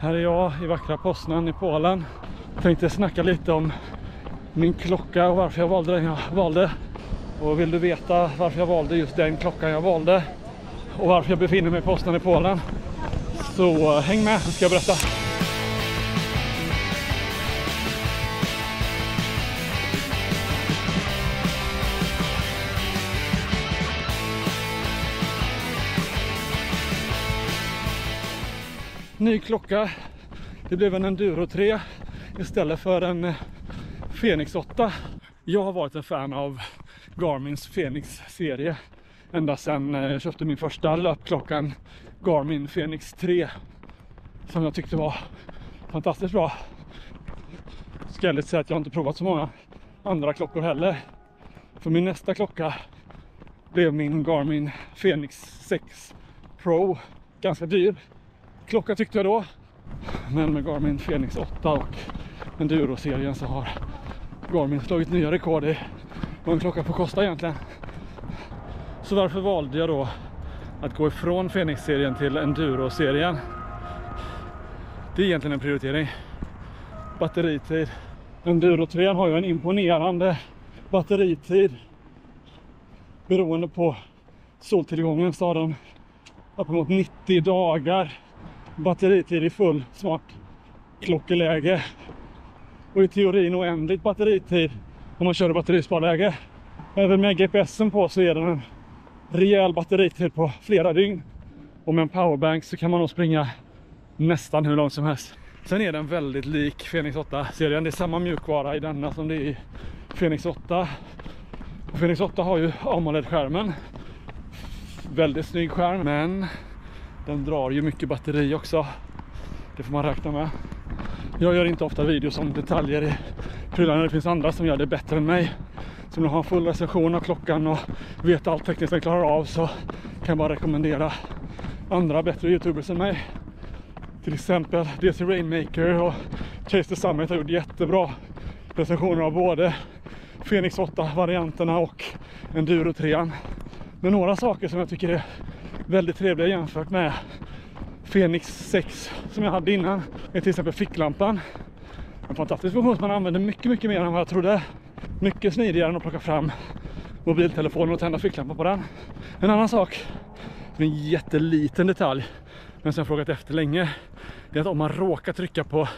Här är jag i vackra Poznan i Polen. Jag tänkte snacka lite om min klocka och varför jag valde den jag valde. Och vill du veta varför jag valde just den klockan jag valde och varför jag befinner mig i Poznan i Polen, så häng med så ska jag berätta. Ny klocka. Det blev en Enduro 3 istället för en Fenix 8. Jag har varit en fan av Garmins Fenix-serie ända sedan jag köpte min första löpklockan, Garmin Fenix 3, som jag tyckte var fantastiskt bra. Ska jag säga att jag inte provat så många andra klockor heller. För min nästa klocka blev min Garmin Fenix 6 Pro. Ganska dyr klocka tyckte jag då. Men med Garmin Fenix 8 och Enduro-serien så har Garmin slagit nya rekord i vad en klocka får kosta egentligen. Så varför valde jag då att gå ifrån Fenix-serien till Enduro-serien? Det är egentligen en prioritering. Batteritid. Enduro 3 har ju en imponerande batteritid. Beroende på soltillgången så har den uppemot 90 dagar batteritid i full smart klockeläge. Och i teorin oändligt batteritid om man kör i batterisparläge. Även med GPSen på så är den en rejäl batteritid på flera dygn. Och med en powerbank så kan man nog springa nästan hur långt som helst. Sen är den väldigt lik Fenix 8-serien. Det är samma mjukvara i denna som det är i Fenix 8. Och Fenix 8 har ju AMOLED-skärmen. Väldigt snygg skärm, men den drar ju mycket batteri också. Det får man räkna med. Jag gör inte ofta videos om detaljer i prylarna. Det finns andra som gör det bättre än mig. Så om du har en full recension av klockan och vet allt tekniskt den klarar av, så kan jag bara rekommendera andra bättre youtubers än mig. Till exempel DC Rainmaker och Chase the Summit har gjort jättebra recensioner av både Fenix 8-varianterna och Enduro 3. Men några saker som jag tycker är väldigt trevliga jämfört med Fenix 6 som jag hade innan är till exempel ficklampan. En fantastisk funktion som man använder mycket mer än vad jag trodde. Mycket smidigare än att plocka fram mobiltelefonen och tända ficklampan på den. En annan sak, som är en jätteliten detalj men som jag frågat efter länge, det är att om man råkar trycka på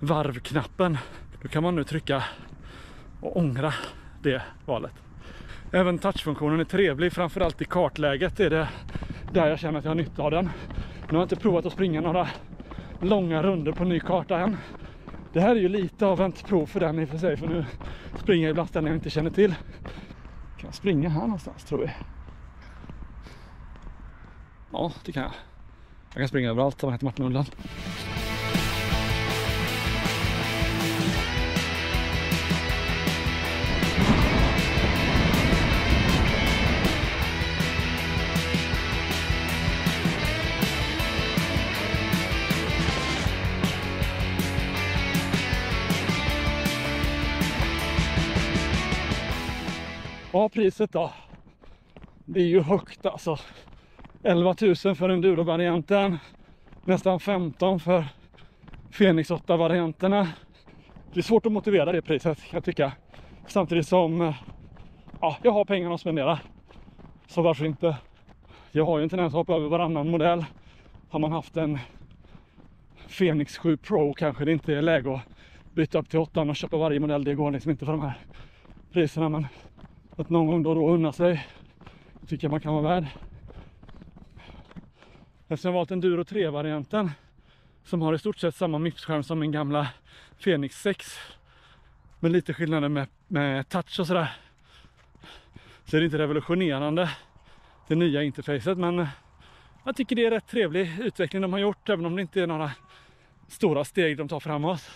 varvknappen, då kan man nu trycka och ångra det valet. Även touchfunktionen är trevlig, framförallt i kartläget är det där jag känner att jag har nytta av den. Nu har jag inte provat att springa några långa runder på ny karta än. Det här är ju lite av ett prov för den i och för sig, för nu springer jag ibland ställen jag inte känner till. Kan jag springa här någonstans tror jag? Ja, det kan jag. Jag kan springa överallt som heter Martin Ullland. Ja, priset då. Det är ju högt alltså. 11 000 för Enduro-varianten. Nästan 15 för Fenix 8-varianterna. Det är svårt att motivera det priset, kan jag tycka. Samtidigt som ja, jag har pengarna att spendera. Så varför inte? Jag har ju en tendens att hoppa över varannan modell. Har man haft en Fenix 7 Pro kanske det inte är läge att byta upp till 8 och köpa varje modell. Det går liksom inte för de här priserna, men att någon gång då unna sig tycker jag man kan vara värd. Eftersom jag valt Enduro 3-varianten som har i stort sett samma MIPS-skärm som min gamla Fenix 6 med lite skillnader med touch och sådär, så är det inte revolutionerande det nya interfacet, men jag tycker det är rätt trevlig utveckling de har gjort, även om det inte är några stora steg de tar framåt.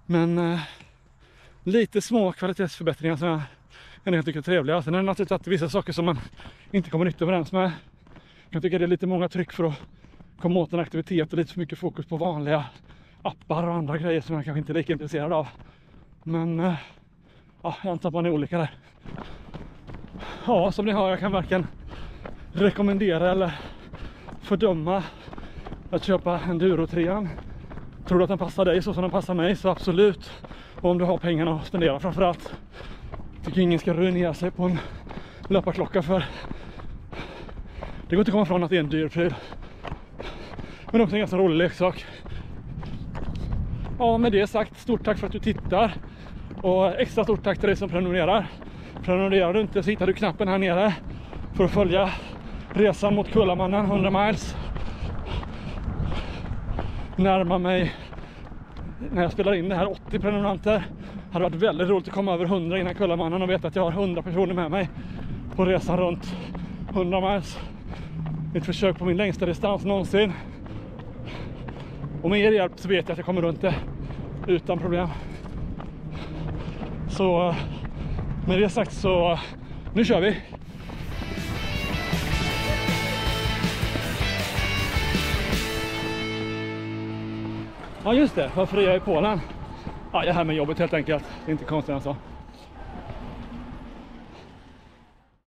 Men lite små kvalitetsförbättringar som jag tycker är trevliga. Sen är det naturligtvis att vissa saker som man inte kommer nytt överens med. Jag tycker det är lite många tryck för att komma åt en aktivitet och lite för mycket fokus på vanliga appar och andra grejer som jag kanske inte är lika intresserad av. Men ja, jag antar att man är olika där. Ja, som ni hör, jag kan varken rekommendera eller fördöma att köpa enduro-trean. Tror du att den passar dig så som den passar mig, så absolut. Och om du har pengarna att spendera framförallt. Tycker ingen ska ruinera sig på en löparklocka, för det går inte att komma ifrån att det är en dyr pryl. Men också en ganska rolig leksak. Ja, med det sagt, stort tack för att du tittar. Och extra stort tack till dig som prenumererar. Prenumererar du inte så hittar du knappen här nere för att följa resan mot Kullamannen, 100 miles. Närmar mig, när jag spelar in det här, 80 prenumeranter. Hade varit väldigt roligt att komma över 100 innan Kullamannen och veta att jag har 100 personer med mig på resan runt 100 miles. Ett försök på min längsta distans någonsin. Och med er hjälp så vet jag att jag kommer runt det utan problem. Så med det sagt så nu kör vi! Ja just det, varför är jag i Polen? Ja, det här med jobbet helt enkelt. Det är inte konstigt än så.